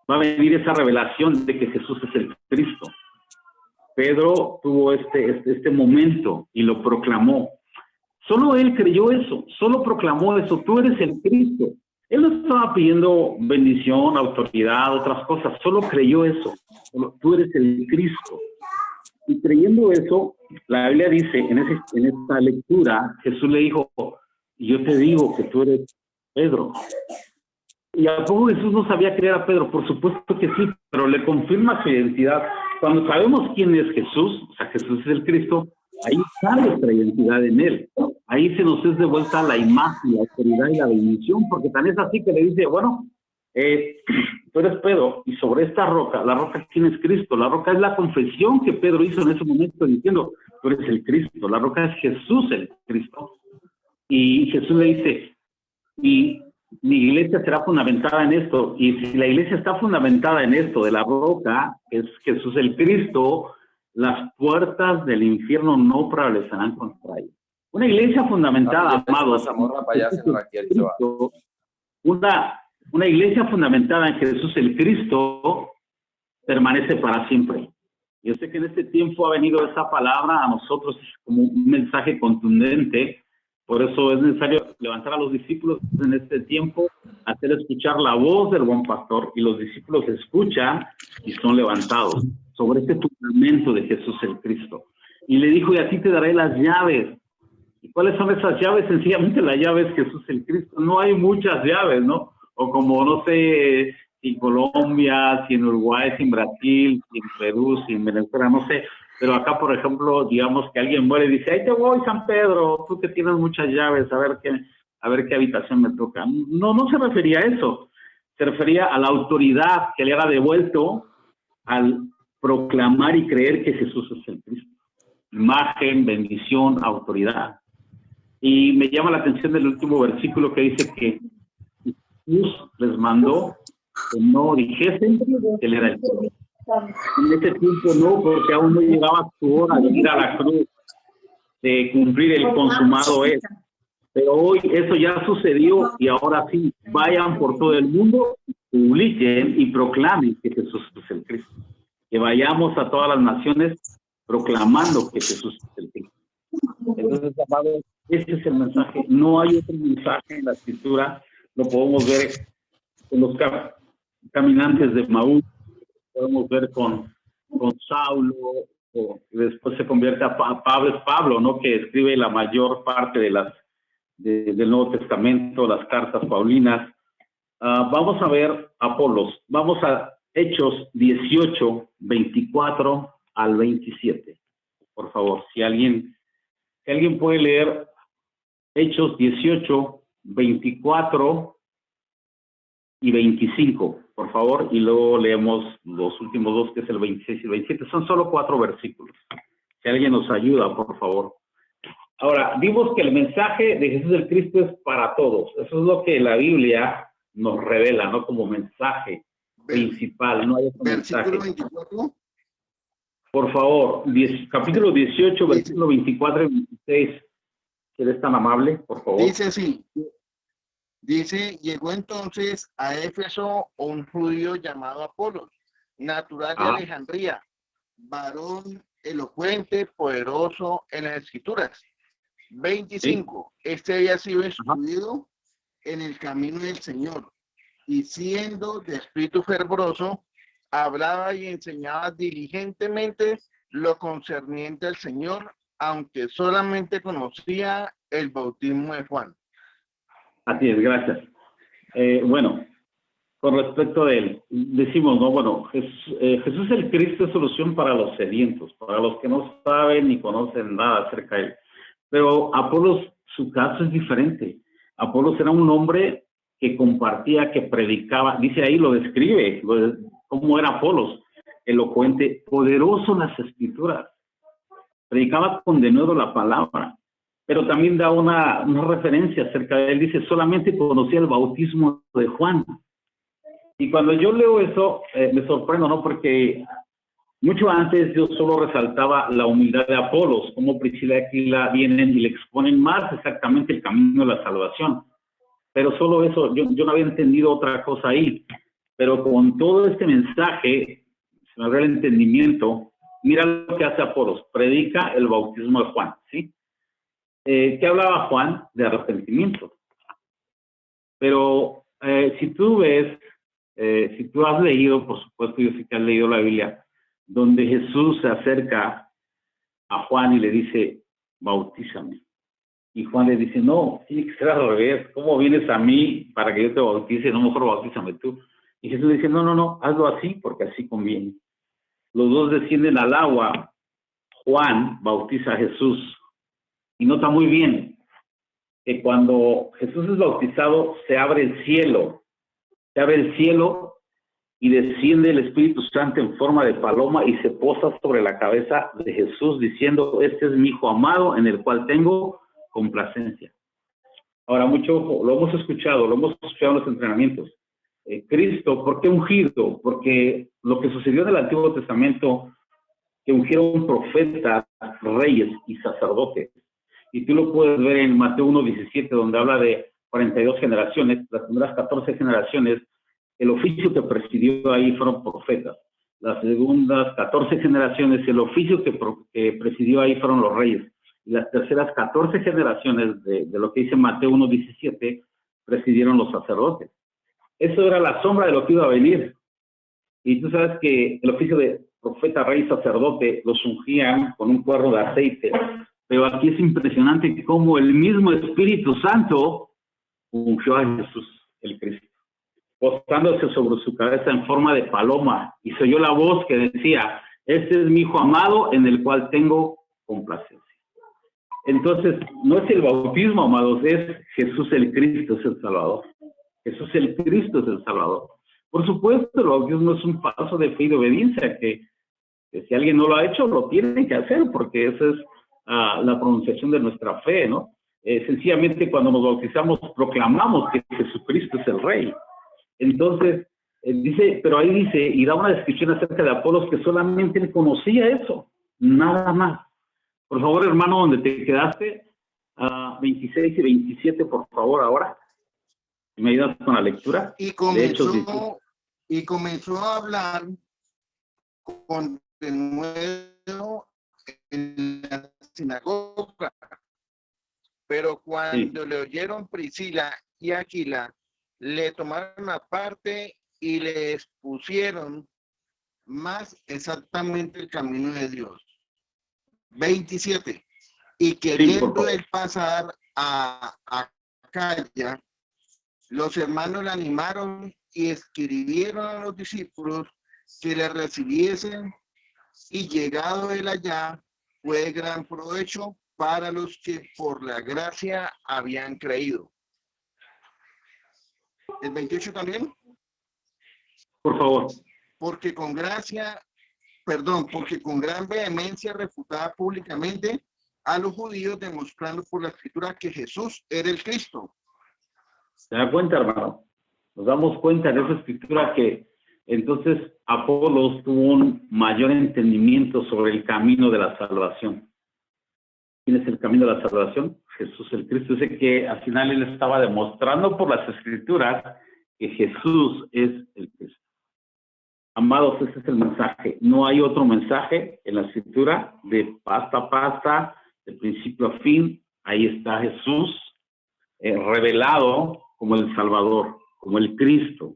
Speaker 3: va a venir esa revelación de que Jesús es el Cristo. Pedro tuvo este momento y lo proclamó. Solo él creyó eso, solo proclamó eso, tú eres el Cristo. Él no estaba pidiendo bendición, autoridad, otras cosas, solo creyó eso, tú eres el Cristo. Y creyendo eso, la Biblia dice, en esta lectura, Jesús le dijo, yo te digo que tú eres Pedro. ¿Y a poco Jesús no sabía creer a Pedro? Por supuesto que sí, pero le confirma su identidad. Cuando sabemos quién es Jesús, o sea, Jesús es el Cristo, ahí está nuestra identidad en él. Ahí se nos es de vuelta la imagen, la autoridad y la bendición, porque tan es así que le dice, bueno, tú eres Pedro, y sobre esta roca, la roca quién es Cristo, la roca es la confesión que Pedro hizo en ese momento diciendo, tú eres el Cristo, la roca es Jesús el Cristo. Y Jesús le dice, y mi iglesia será fundamentada en esto, y si la iglesia está fundamentada en esto de la roca, es Jesús el Cristo, las puertas del infierno no prevalecerán contra ella. Una iglesia fundamentada, amados, una iglesia fundamentada en Jesús el Cristo permanece para siempre. Yo sé que en este tiempo ha venido esa palabra a nosotros como un mensaje contundente. Por eso es necesario levantar a los discípulos en este tiempo, hacer escuchar la voz del buen pastor, y los discípulos escuchan y son levantados sobre este fundamento de Jesús el Cristo. Y le dijo, y a ti te daré las llaves. ¿Y cuáles son esas llaves? Sencillamente la llave es Jesús el Cristo. No hay muchas llaves, ¿no? O como, no sé, si en Colombia, si en Uruguay, si en Brasil, si en Perú, si en Venezuela, no sé. Pero acá, por ejemplo, digamos que alguien muere y dice, ahí te voy, San Pedro, tú que tienes muchas llaves, a ver qué habitación me toca. No, no se refería a eso. Se refería a la autoridad que le era devuelto al proclamar y creer que Jesús es el Cristo. Imagen, bendición, autoridad. Y me llama la atención el último versículo que dice que Jesús les mandó que no dijesen que él era el Cristo. En ese tiempo no, porque aún no llegaba su hora de ir a la cruz, de cumplir el consumado es. Pero hoy eso ya sucedió, y ahora sí, vayan por todo el mundo, publiquen y proclamen que Jesús es el Cristo. Que vayamos a todas las naciones proclamando que Jesús es el Cristo. Entonces, amados, este es el mensaje. No hay otro mensaje en la Escritura. Lo podemos ver en los caminantes de Maús, podemos ver con Saulo, o después se convierte a Pablo, ¿no? Que escribe la mayor parte del Nuevo Testamento, las cartas paulinas. Vamos a ver Apolos. Vamos a Hechos 18, 24 al 27. Por favor, si alguien puede leer Hechos 18, 24 y 25, por favor, y luego leemos los últimos dos, que es el 26 y el 27. Son solo 4 versículos. Si alguien nos ayuda, por favor. Ahora, vimos que el mensaje de Jesús el Cristo es para todos. Eso es lo que la Biblia nos revela, ¿no? Como mensaje principal. No hay otro mensaje.
Speaker 7: Versículo 24.
Speaker 3: Por favor, capítulo 18, versículo 24 y 26. Si eres tan amable, por favor.
Speaker 7: Dice así. Dice, llegó entonces a Éfeso un judío llamado Apolos, natural de Alejandría, varón elocuente, poderoso en las escrituras. 25. ¿Sí? Este había sido instruido en el camino del Señor, y siendo de espíritu fervoroso, hablaba y enseñaba diligentemente lo concerniente al Señor, aunque solamente conocía el bautismo de Juan.
Speaker 3: Así es, gracias. Bueno, con respecto a él, decimos, ¿no? Bueno, Jesús el Cristo es solución para los sedientos, para los que no saben ni conocen nada acerca de él. Pero Apolos, su caso es diferente. Apolos era un hombre que compartía, que predicaba, dice ahí, lo describe, cómo era Apolos, elocuente, poderoso en las escrituras. Predicaba con denuedo la palabra. Pero también da una referencia acerca de él. Dice, solamente conocía el bautismo de Juan. Y cuando yo leo eso, me sorprendo, ¿no? Porque mucho antes yo solo resaltaba la humildad de Apolos, como Priscila y Aquila vienen y le exponen más exactamente el camino de la salvación. Pero solo eso, yo no había entendido otra cosa ahí. Pero con todo este mensaje, se me abrió el entendimiento. Mira lo que hace Apolos, predica el bautismo de Juan, ¿sí? ¿Qué hablaba Juan? De arrepentimiento. Pero si tú ves, si tú has leído, por supuesto, yo sé que has leído la Biblia, donde Jesús se acerca a Juan y le dice, bautízame. Y Juan le dice, no, tiene que ser al revés. ¿Cómo vienes a mí para que yo te bautice? No, mejor bautízame tú. Y Jesús le dice, no, hazlo así, porque así conviene. Los dos descienden al agua. Juan bautiza a Jesús. Y nota muy bien que cuando Jesús es bautizado, se abre el cielo. Se abre el cielo y desciende el Espíritu Santo en forma de paloma y se posa sobre la cabeza de Jesús, diciendo, este es mi Hijo amado, en el cual tengo complacencia. Ahora, mucho ojo, lo hemos escuchado en los entrenamientos. Cristo, ¿por qué ungido? Porque lo que sucedió en el Antiguo Testamento, que ungieron profetas, reyes y sacerdotes. y tú lo puedes ver en Mateo 1:17, donde habla de 42 generaciones, las primeras 14 generaciones, el oficio que presidió ahí fueron profetas. Las segundas 14 generaciones, el oficio que presidió ahí fueron los reyes. Y las terceras 14 generaciones de lo que dice Mateo 1:17, presidieron los sacerdotes. Eso era la sombra de lo que iba a venir. Y tú sabes que el oficio de profeta, rey, sacerdote, los ungían con un cuerno de aceite. Pero aquí es impresionante cómo el mismo Espíritu Santo ungió a Jesús, el Cristo, postándose sobre su cabeza en forma de paloma, y se oyó la voz que decía: este es mi Hijo amado, en el cual tengo complacencia. Entonces, no es el bautismo, amados, es Jesús el Cristo, es el Salvador. Jesús el Cristo es el Salvador. Por supuesto, el bautismo es un paso de fe y de obediencia, que si alguien no lo ha hecho, lo tiene que hacer, porque esa es la pronunciación de nuestra fe, ¿no? Sencillamente, cuando nos bautizamos, proclamamos que Jesucristo es el Rey. Entonces, dice, pero ahí dice, y da una descripción acerca de Apolos, que solamente él conocía eso, nada más. Por favor, hermano, donde te quedaste, 26 y 27, por favor, ahora. ¿Me ayudas con la lectura?
Speaker 7: Y comenzó a hablar con de nuevo en la sinagoga. Pero cuando le oyeron Priscila y Aquila, le tomaron aparte y le expusieron más exactamente el camino de Dios. 27. Y queriendo él pasar a Acaya, los hermanos le animaron y escribieron a los discípulos que le recibiesen, y llegado él allá, fue de gran provecho para los que por la gracia habían creído. ¿El 28 también?
Speaker 3: Por favor.
Speaker 7: Porque con gran vehemencia refutaba públicamente a los judíos, demostrando por la escritura que Jesús era el Cristo.
Speaker 3: ¿Se da cuenta, hermano? Nos damos cuenta de esa escritura que entonces Apolos tuvo un mayor entendimiento sobre el camino de la salvación. ¿Quién es el camino de la salvación? Jesús el Cristo. Dice que al final él estaba demostrando por las escrituras que Jesús es el Cristo. Amados, ese es el mensaje. No hay otro mensaje en la escritura, de pasta a pasta, de principio a fin. Ahí está Jesús revelado como el Salvador, como el Cristo.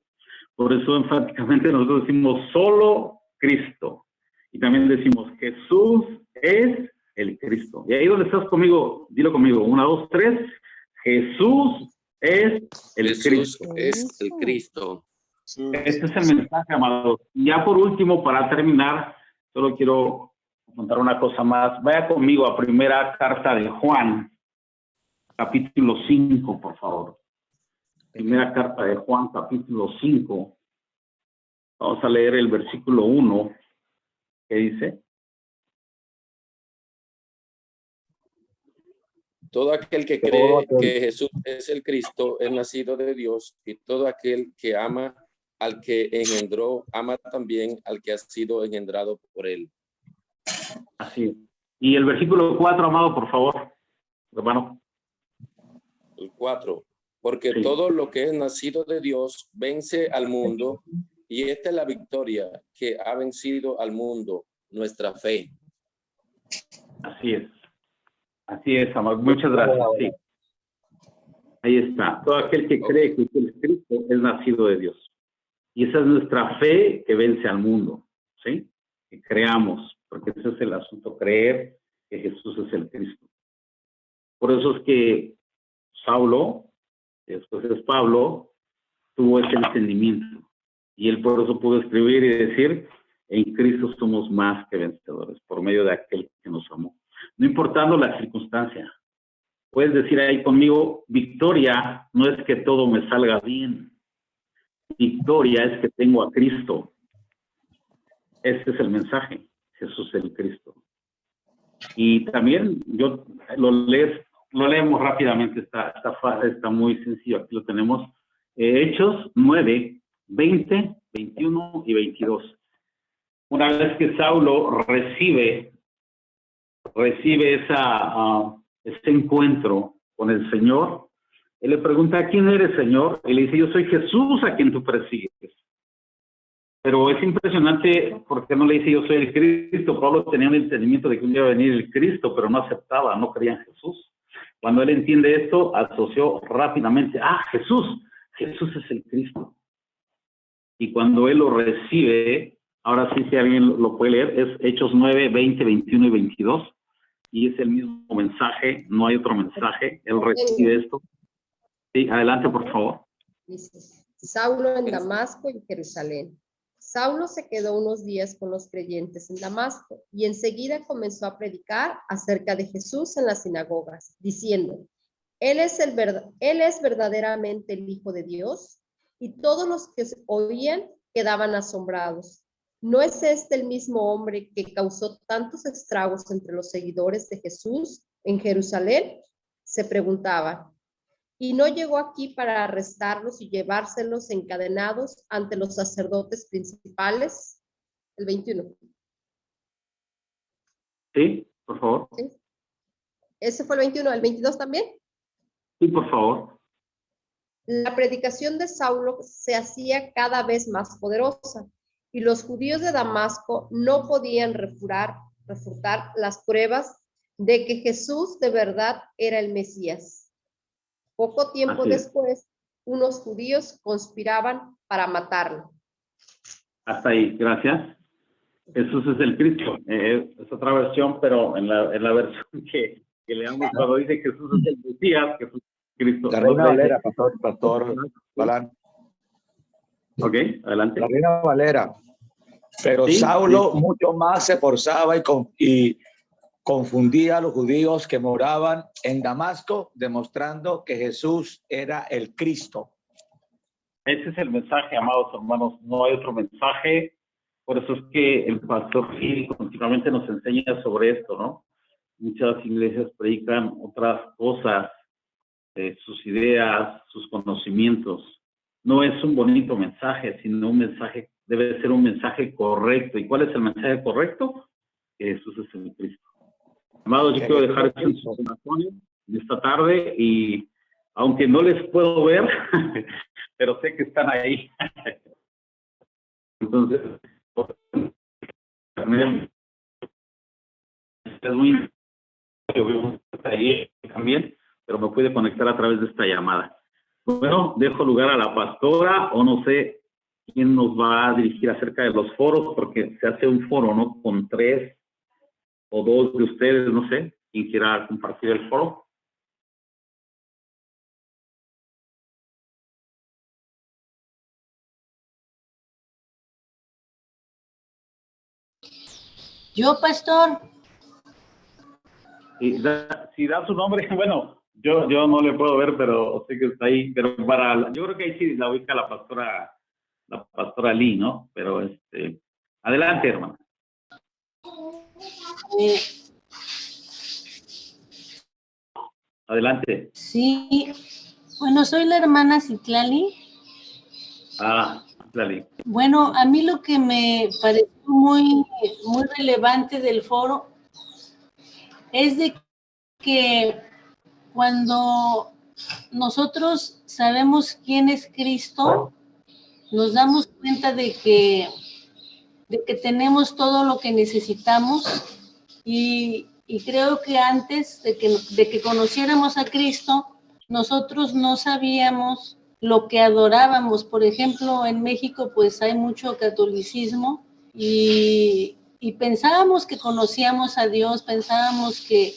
Speaker 3: Por eso enfáticamente nosotros decimos solo Cristo. Y también decimos Jesús es el Cristo. Y ahí donde estás conmigo, dilo conmigo. 1, 2, 3. Jesús es el Cristo.
Speaker 6: Es el Cristo.
Speaker 3: Este es el mensaje, amados. Ya por último, para terminar, solo quiero contar una cosa más. Vaya conmigo a primera carta de Juan, capítulo 5, por favor. Primera carta de Juan, capítulo 5. Vamos a leer el versículo 1, que dice:
Speaker 6: Todo aquel que cree que Jesús es el Cristo es nacido de Dios, y todo aquel que ama al que engendró, ama también al que ha sido engendrado por él.
Speaker 3: Así es. Y el versículo 4, amado, por favor, hermano.
Speaker 6: El 4. Porque
Speaker 3: Sí.
Speaker 6: todo lo que es nacido de Dios vence al mundo, y esta es la victoria que ha vencido al mundo, nuestra fe.
Speaker 3: Así es. Así es, amado. Muchas gracias. Sí. Ahí está. Todo aquel que cree que el Cristo es nacido de Dios. Y esa es nuestra fe que vence al mundo, ¿sí? Que creamos, porque ese es el asunto, creer que Jesús es el Cristo. Por eso es que Saulo, después es Pablo, tuvo ese entendimiento. Y él por eso pudo escribir y decir: en Cristo somos más que vencedores, por medio de aquel que nos amó. No importando la circunstancia. Puedes decir ahí conmigo: victoria no es que todo me salga bien. Victoria es que tengo a Cristo. Este es el mensaje. Jesús es el Cristo. Y también lo leemos rápidamente. Está muy sencillo. Aquí lo tenemos. Hechos 9, 20, 21 y 22. Una vez que Saulo recibe ese encuentro con el Señor, él le pregunta, ¿quién eres, Señor? Y le dice, yo soy Jesús a quien tú persigues. Pero es impresionante porque no le dice, yo soy el Cristo. Pablo tenía un entendimiento de que un día iba a venir el Cristo, pero no aceptaba, no creía en Jesús. Cuando él entiende esto, asoció rápidamente, Jesús es el Cristo. Y cuando él lo recibe, ahora sí, si alguien lo puede leer, es Hechos 9, 20, 21 y 22. Y es el mismo mensaje, no hay otro mensaje. Él recibe esto. Sí, adelante, por favor.
Speaker 9: Dice, Saulo en Damasco y Jerusalén. Saulo se quedó unos días con los creyentes en Damasco y enseguida comenzó a predicar acerca de Jesús en las sinagogas, diciendo, Él es verdaderamente el Hijo de Dios. Y todos los que oían quedaban asombrados. ¿No es este el mismo hombre que causó tantos estragos entre los seguidores de Jesús en Jerusalén? Se preguntaban. ¿Y no llegó aquí para arrestarlos y llevárselos encadenados ante los sacerdotes principales? El 21.
Speaker 3: Sí, por favor.
Speaker 9: ¿Sí? Ese fue el 21. ¿El 22 también?
Speaker 3: Sí, por favor.
Speaker 9: La predicación de Saulo se hacía cada vez más poderosa y los judíos de Damasco no podían refutar las pruebas de que Jesús de verdad era el Mesías. Poco tiempo después, unos judíos conspiraban para matarlo.
Speaker 3: Hasta ahí, gracias. Jesús es el Cristo. Es otra versión, pero en la versión que leamos cuando dice Jesús es el Mesías, Jesús es Cristo.
Speaker 10: La Reina Valera, pastor Balán.
Speaker 3: Ok, adelante.
Speaker 10: La Reina Valera. Pero
Speaker 3: sí,
Speaker 10: Saulo
Speaker 3: sí.
Speaker 10: mucho más se esforzaba y confundía a los judíos que moraban en Damasco, demostrando que Jesús era el Cristo.
Speaker 3: Ese es el mensaje, amados hermanos. No hay otro mensaje. Por eso es que el pastor Gil continuamente nos enseña sobre esto, ¿no? Muchas iglesias predican otras cosas, sus ideas, sus conocimientos. No es un bonito mensaje, sino un mensaje, debe ser un mensaje correcto. ¿Y cuál es el mensaje correcto? Que Jesús es el Cristo. Amados, yo quiero dejar esto en sus corazones esta tarde y aunque no les puedo ver, pero sé que están ahí. Entonces, es muy ahí también, pero me puede conectar a través de esta llamada. Bueno, dejo lugar a la pastora o no sé quién nos va a dirigir acerca de los foros, porque se hace un foro, ¿no? Con 3 o 2 de ustedes, no sé, quien quiera compartir el foro.
Speaker 8: Yo, pastor.
Speaker 3: Si da su nombre, bueno, yo no le puedo ver, pero sé que está ahí, pero yo creo que ahí sí la ubica la pastora Lee, ¿no? Pero adelante, hermano. Adelante.
Speaker 8: Sí, bueno, soy la hermana Citlali.
Speaker 3: Citlali.
Speaker 8: Bueno, a mí lo que me pareció muy relevante del foro es de que cuando nosotros sabemos quién es Cristo, nos damos cuenta de que tenemos todo lo que necesitamos y creo que antes de que conociéramos a Cristo, nosotros no sabíamos lo que adorábamos. Por ejemplo, en México pues hay mucho catolicismo y pensábamos que conocíamos a Dios, pensábamos que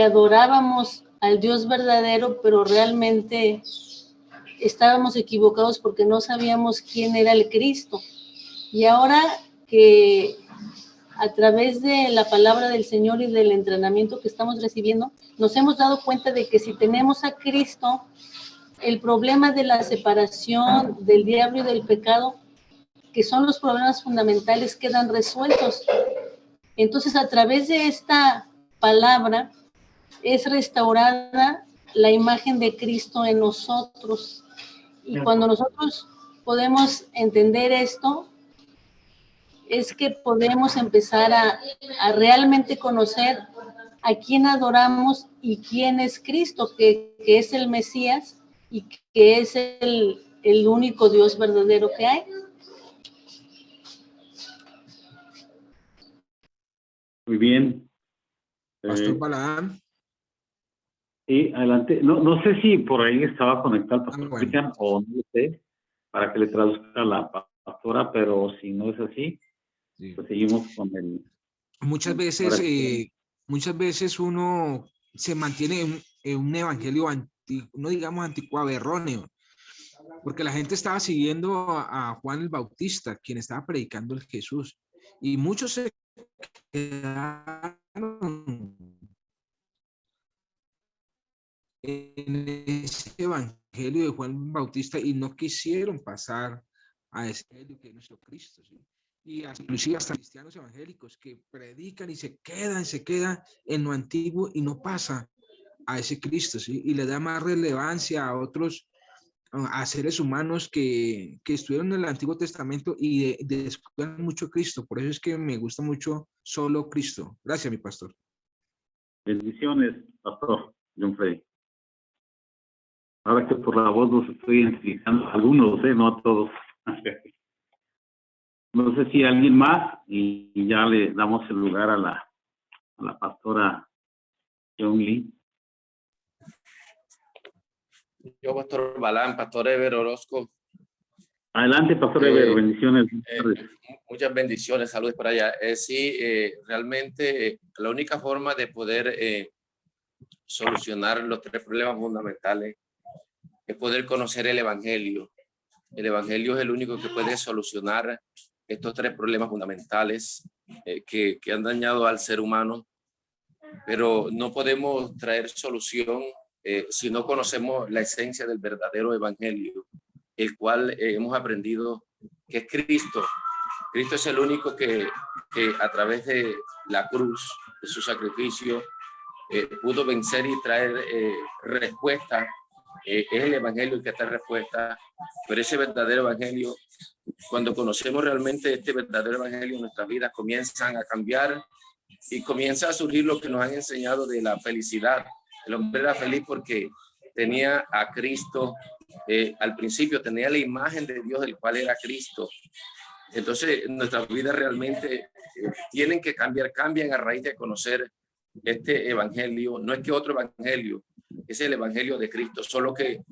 Speaker 8: adorábamos al Dios verdadero, pero realmente estábamos equivocados porque no sabíamos quién era el Cristo. Y ahora que a través de la palabra del Señor y del entrenamiento que estamos recibiendo, nos hemos dado cuenta de que si tenemos a Cristo, el problema de la separación del diablo y del pecado, que son los problemas fundamentales, quedan resueltos. Entonces, a través de esta palabra, es restaurada la imagen de Cristo en nosotros. Y cuando nosotros podemos entender esto, es que podemos empezar a realmente conocer a quién adoramos y quién es Cristo, que es el Mesías y que es el único Dios verdadero que hay.
Speaker 3: Muy bien.
Speaker 11: Pastor Balaam.
Speaker 3: Sí, adelante. No sé si por ahí estaba conectado el pastor
Speaker 11: bueno.
Speaker 3: Cristian o no sé, para que le traduzca a la pastora, pero si no es así,
Speaker 11: Sí.
Speaker 3: pues seguimos con el...
Speaker 11: Muchas veces uno se mantiene en un evangelio no digamos anticuado, erróneo, porque la gente estaba siguiendo a Juan el Bautista, quien estaba predicando el Jesús, y muchos se quedaron en ese evangelio de Juan Bautista y no quisieron pasar a ese evangelio que es nuestro Cristo, ¿sí? Y inclusive hasta cristianos evangélicos que predican y se quedan en lo antiguo y no pasa a ese Cristo, ¿sí? Y le da más relevancia a otros, a seres humanos que estuvieron en el Antiguo Testamento y descuidan mucho Cristo. Por eso es que me gusta mucho solo Cristo. Gracias, mi pastor.
Speaker 3: Bendiciones, pastor John Freddy. Ahora que por la voz los estoy identificando, algunos, no a todos. No sé si alguien más, y ya le damos el lugar a la pastora John Lee.
Speaker 6: Yo, pastor Balán, pastor Ever Orozco.
Speaker 3: Adelante, pastor Ever, bendiciones.
Speaker 6: Muchas bendiciones, saludos para allá. Realmente la única forma de poder solucionar los tres problemas fundamentales es poder conocer el Evangelio. El Evangelio es el único que puede solucionar estos tres problemas fundamentales que han dañado al ser humano, pero no podemos traer solución si no conocemos la esencia del verdadero Evangelio, el cual hemos aprendido que es Cristo. Cristo es el único que a través de la cruz, de su sacrificio, pudo vencer y traer respuesta. Es el Evangelio el que trae respuesta, pero ese verdadero Evangelio, cuando conocemos realmente este verdadero Evangelio, nuestras vidas comienzan a cambiar y comienza a surgir lo que nos han enseñado de la felicidad. El hombre era feliz porque tenía a Cristo, al principio tenía la imagen de Dios, el cual era Cristo. Entonces nuestras vidas realmente tienen que cambiar, cambian a raíz de conocer este Evangelio. No es que otro Evangelio, es el Evangelio de Cristo, solo que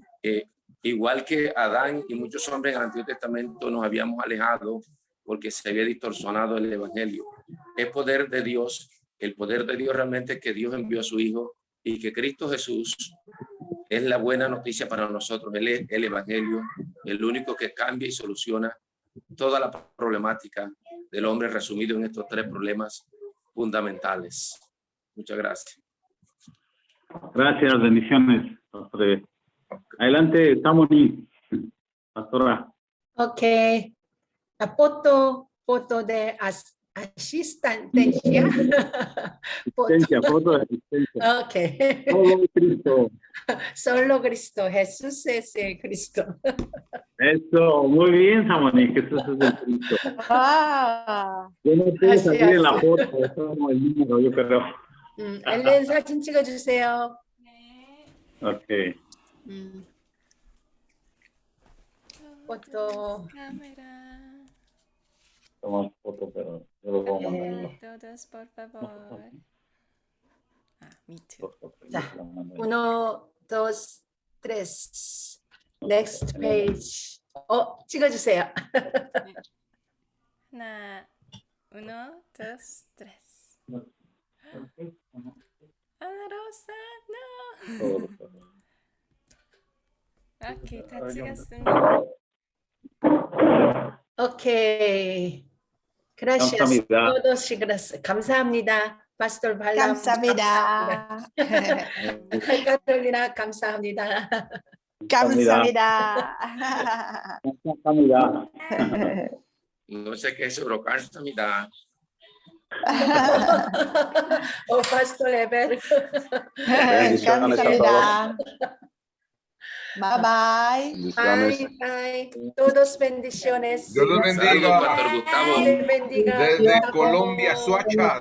Speaker 6: igual que Adán y muchos hombres en el Antiguo Testamento nos habíamos alejado porque se había distorsionado el Evangelio. Es poder de Dios, el poder de Dios realmente es que Dios envió a su Hijo y que Cristo Jesús es la buena noticia para nosotros. Él es el Evangelio, el único que cambia y soluciona toda la problemática del hombre, resumido en estos tres problemas fundamentales. Muchas gracias.
Speaker 3: Gracias, bendiciones, pastor. Adelante, Tamoni, pastora.
Speaker 2: Ok. La foto de asistencia.
Speaker 3: Foto de asistencia.
Speaker 2: Ok.
Speaker 3: Solo Cristo.
Speaker 2: Solo Cristo. Jesús es el Cristo.
Speaker 3: Eso, muy bien, Tamoni, Jesús es el Cristo. Yo no puedo salir en la foto, eso es el número, yo creo.
Speaker 2: 엘렌 사진 찍어주세요.
Speaker 3: Okay.
Speaker 2: foto.
Speaker 3: Tomamos foto, pero yo lo voy a mandar.
Speaker 12: Todos, por favor. Me too.
Speaker 2: 자, 1, 2, 3. Next page. 찍어주세요.
Speaker 12: 하나, 1, 2, 3. Ana Rosa, no. Ok, 다 찍었습니다.
Speaker 2: 오케이. Gracias. Todos gracias. 감사합니다. Pastor Balam.
Speaker 13: 감사합니다.
Speaker 2: 카톨리나 감사합니다.
Speaker 13: 감사합니다.
Speaker 3: 감사합니다.
Speaker 6: No sé qué es, pero 감사합니다.
Speaker 2: Pastor Ever.
Speaker 13: 감사합니다. Bye bye.
Speaker 2: Bye bye. Todos bendiciones.
Speaker 14: Dios los bendiga.
Speaker 6: Pastor Gustavo.
Speaker 2: Dios bendiga.
Speaker 14: Desde Colombia, Soacha.